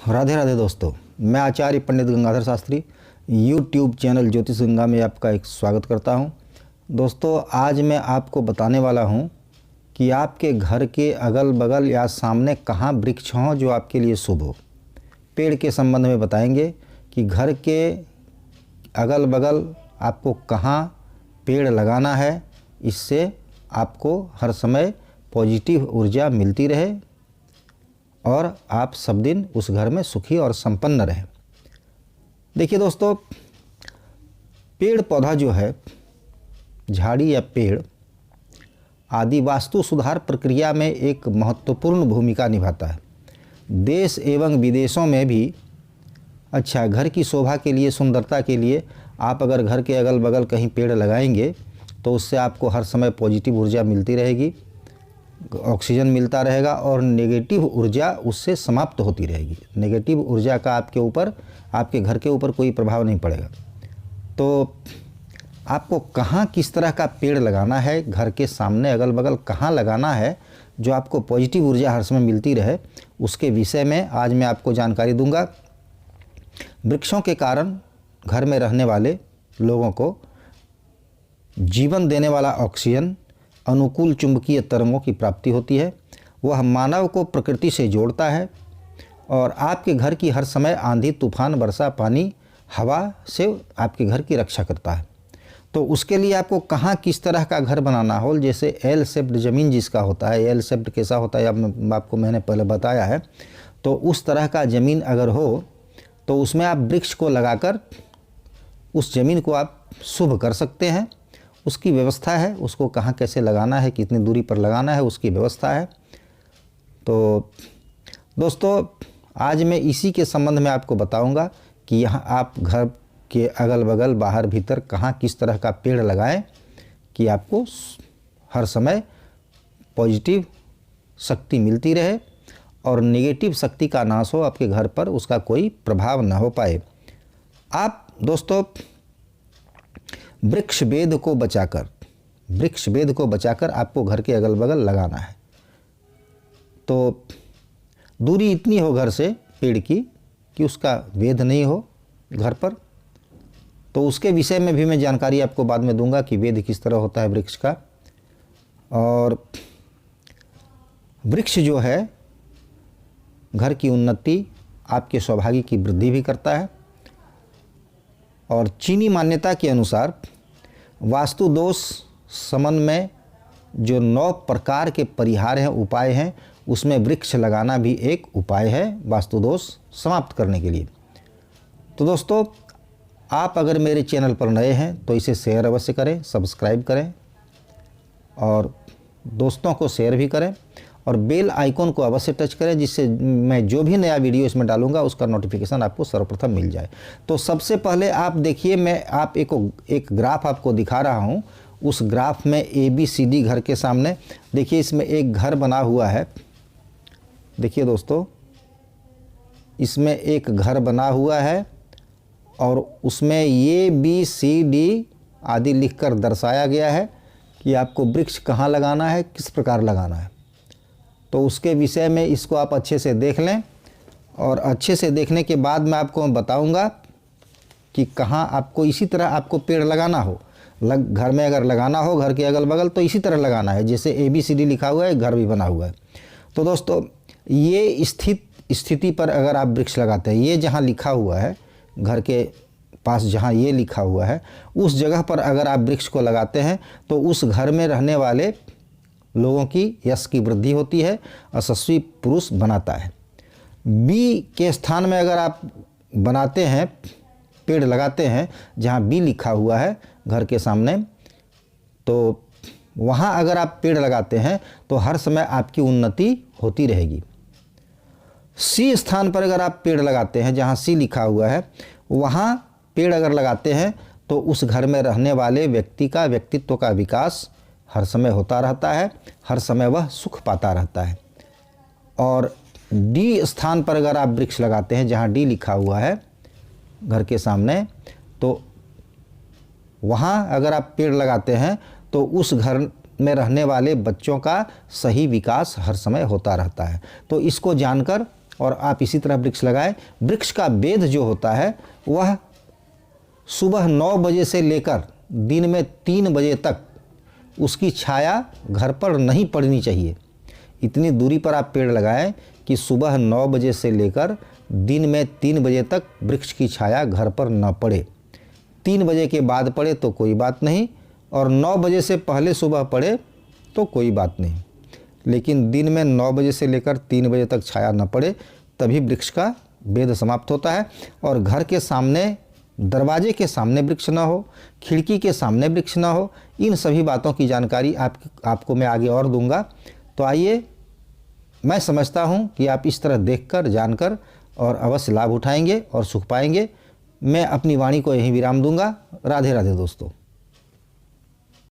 राधे राधे दोस्तों, मैं आचार्य पंडित Gangadhar Shastri YouTube channel ज्योतिष गंगा में आपका एक स्वागत करता हूं। दोस्तों, आज मैं आपको बताने वाला हूं कि आपके घर के अगल बगल या सामने कहां वृक्ष हों जो आपके लिए शुभ हो। पेड़ के संबंध में बताएंगे कि घर के अगल बगल आपको कहां पेड़ लगाना है, इससे आपको हर समय पॉजिटिव ऊर्जा मिलती रहे और आप सब दिन उस घर में सुखी और संपन्न रहें। देखिए दोस्तों, पेड़ पौधा जो है, झाड़ी या पेड़ आदि वास्तु सुधार प्रक्रिया में एक महत्वपूर्ण भूमिका निभाता है। देश एवं विदेशों में भी घर की शोभा के लिए, सुंदरता के लिए आप अगर घर के अगल बगल कहीं पेड़ लगाएंगे तो उससे आपको हर समय पॉजिटिव ऊर्जा मिलती रहेगी, ऑक्सीजन मिलता रहेगा और नेगेटिव ऊर्जा उससे समाप्त होती रहेगी। नेगेटिव ऊर्जा का आपके ऊपर, आपके घर के ऊपर कोई प्रभाव नहीं पड़ेगा। तो आपको कहाँ किस तरह का पेड़ लगाना है, घर के सामने अगल बगल कहाँ लगाना है जो आपको पॉजिटिव ऊर्जा हर समय मिलती रहे, उसके विषय में आज मैं आपको जानकारी दूंगा। वृक्षों के कारण घर में रहने वाले लोगों को जीवन देने वाला ऑक्सीजन, अनुकूल चुंबकीय तरंगों की प्राप्ति होती है। वह मानव को प्रकृति से जोड़ता है और आपके घर की हर समय आंधी, तूफान, वर्षा, पानी, हवा से आपके घर की रक्षा करता है। तो उसके लिए आपको कहाँ किस तरह का घर बनाना हो, जैसे एल शेप्ड ज़मीन जिसका होता है, एल शेप्ड कैसा होता है आपको मैंने पहले बताया है। तो उस तरह का ज़मीन अगर हो तो उसमें आप वृक्ष को लगाकर उस ज़मीन को आप शुभ कर सकते हैं। उसकी व्यवस्था है, उसको कहाँ कैसे लगाना है, कितनी दूरी पर लगाना है, उसकी व्यवस्था है। तो दोस्तों, आज मैं इसी के संबंध में आपको बताऊंगा कि यहाँ आप घर के अगल बगल, बाहर भीतर कहाँ किस तरह का पेड़ लगाएं कि आपको हर समय पॉजिटिव शक्ति मिलती रहे और नेगेटिव शक्ति का नाश हो, आपके घर पर उसका कोई प्रभाव न हो पाए। आप दोस्तों वृक्ष वेद को बचाकर आपको घर के अगल बगल लगाना है। तो दूरी इतनी हो घर से पेड़ की कि उसका वेद नहीं हो घर पर। तो उसके विषय में भी मैं जानकारी आपको बाद में दूंगा कि वेद किस तरह होता है वृक्ष का। और वृक्ष जो है घर की उन्नति, आपके सौभाग्य की वृद्धि भी करता है। और चीनी मान्यता के अनुसार वास्तु दोष शमन में जो 9 प्रकार के परिहार हैं, उपाय हैं, उसमें वृक्ष लगाना भी एक उपाय है वास्तु दोष समाप्त करने के लिए। तो दोस्तों, आप अगर मेरे चैनल पर नए हैं तो इसे शेयर अवश्य करें, सब्सक्राइब करें और दोस्तों को शेयर भी करें और बेल आइकॉन को अवश्य टच करें, जिससे मैं जो भी नया वीडियो इसमें डालूंगा उसका नोटिफिकेशन आपको सर्वप्रथम मिल जाए। तो सबसे पहले आप देखिए, मैं एक ग्राफ आपको दिखा रहा हूं। उस ग्राफ में ABCD घर के सामने देखिए, इसमें एक घर बना हुआ है। देखिए दोस्तों, इसमें एक घर बना हुआ है और उसमें ABCD आदि लिखकर दर्शाया गया है कि आपको वृक्ष कहाँ लगाना है, किस प्रकार लगाना है। तो उसके विषय में इसको आप अच्छे से देख लें और अच्छे से देखने के बाद मैं आपको बताऊंगा कि कहाँ आपको इसी तरह आपको पेड़ लगाना हो। घर में अगर लगाना हो, घर के अगल बगल, तो इसी तरह लगाना है जैसे ABCD लिखा हुआ है, घर भी बना हुआ है। तो दोस्तों, ये स्थिति पर अगर आप वृक्ष लगाते हैं, ये जहाँ लिखा हुआ है घर के पास, जहाँ ये लिखा हुआ है, उस जगह पर अगर आप वृक्ष को लगाते हैं तो उस घर में रहने वाले लोगों की यश की वृद्धि होती है, यशस्वी पुरुष बनाता है। B के स्थान में अगर आप बनाते हैं, पेड़ लगाते हैं जहाँ B लिखा हुआ है घर के सामने, तो वहाँ अगर आप पेड़ लगाते हैं तो हर समय आपकी उन्नति होती रहेगी। C स्थान पर अगर आप पेड़ लगाते हैं जहाँ C लिखा हुआ है, वहाँ पेड़ अगर लगाते हैं तो उस घर में रहने वाले व्यक्ति का व्यक्तित्व का विकास हर समय होता रहता है, हर समय वह सुख पाता रहता है। और D स्थान पर अगर आप वृक्ष लगाते हैं जहाँ D लिखा हुआ है घर के सामने, तो वहाँ अगर आप पेड़ लगाते हैं तो उस घर में रहने वाले बच्चों का सही विकास हर समय होता रहता है। तो इसको जानकर और आप इसी तरह वृक्ष लगाएं। वृक्ष का वेध जो होता है वह सुबह 9 बजे से लेकर दिन में 3 बजे तक उसकी छाया घर पर नहीं पड़नी चाहिए। इतनी दूरी पर आप पेड़ लगाएं कि सुबह 9 बजे से लेकर दिन में 3 बजे तक वृक्ष की छाया घर पर न पड़े। 3 बजे के बाद पड़े तो कोई बात नहीं, और 9 बजे से पहले सुबह पड़े तो कोई बात नहीं, लेकिन दिन में 9 बजे से लेकर 3 बजे तक छाया न पड़े, तभी वृक्ष का वेध समाप्त होता है। और घर के सामने, दरवाजे के सामने वृक्ष ना हो, खिड़की के सामने वृक्ष ना हो। इन सभी बातों की जानकारी आपको मैं आगे और दूंगा। तो आइए, मैं समझता हूं कि आप इस तरह देखकर, जानकर और अवश्य लाभ उठाएंगे और सुख पाएंगे। मैं अपनी वाणी को यहीं विराम दूंगा। राधे राधे दोस्तों।